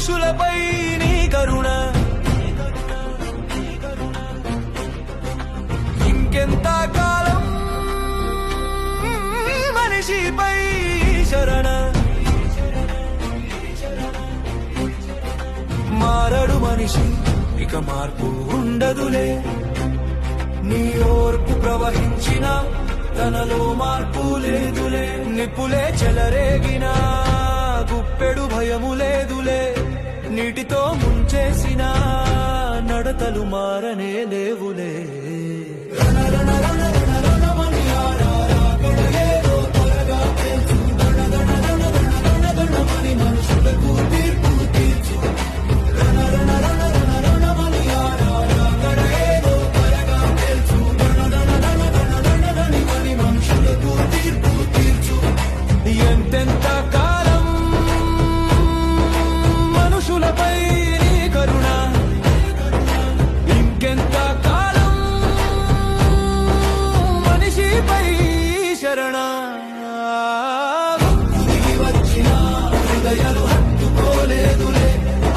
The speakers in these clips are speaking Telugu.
మనుషులపై నీ కరుణ ఇంకెంత కాలం మనిషిపై శరణ మారడు మనిషి ఇక మార్పు ఉండదులే నీ ఓర్పు ప్రవహించిన తనలో మార్పు లేదులే నిప్పులే చెలరేగిన గుప్పెడు భయము లేదులే నీటితో ముంచేసిన నడతలు మారనే లేవులే మనుషులకు తీర్పు తీర్చు మనుషులకు తీర్పు తీర్చు ఎంతెంత కాలం మనుషులపై నీ కరుణ ఇంకెంత కాలం మనిషిపై శరణ వచ్చిన హృదయాలు హత్తుకోలేదులే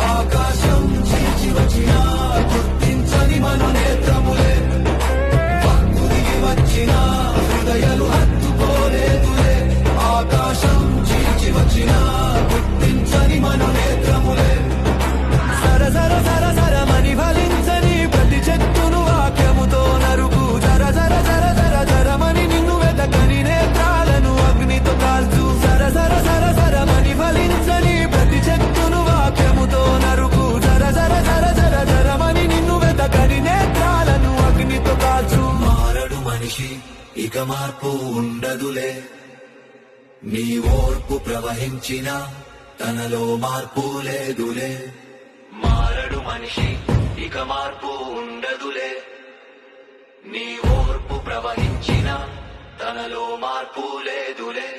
ఆకాశం చీల్చి వచ్చిన గుర్తించని మను నేత్రములే భక్తుడికి వచ్చిన హృదయాలు హత్తుకోలేదులే ఆకాశం చీల్చి వచ్చిన గుర్తించని మను నేత్రములే సర సర సర సరమని ఫలించని ప్రతి చెట్టును వాక్యముతో నరుకు జర జర జర జర జరమని నిన్ను వెతకని నేత్రాలను అగ్నితో కాల్చు సర సర సర సరమని ఫలించని ప్రతి చెట్టును వాక్యముతో నరుకు జర జర జర జర జరమని నిన్ను వెతకని నేత్రాలను అగ్నితో కాల్చు మారడు మనిషి ఇక మార్పు ఉండదులే నీ ఓర్పు ప్రవహించిన తనలో మార్పు లేదులే మారడు మనిషి ఇక మార్పు ఉండదులే నీ ఓర్పు ప్రవహించిన తనలో మార్పు లేదులే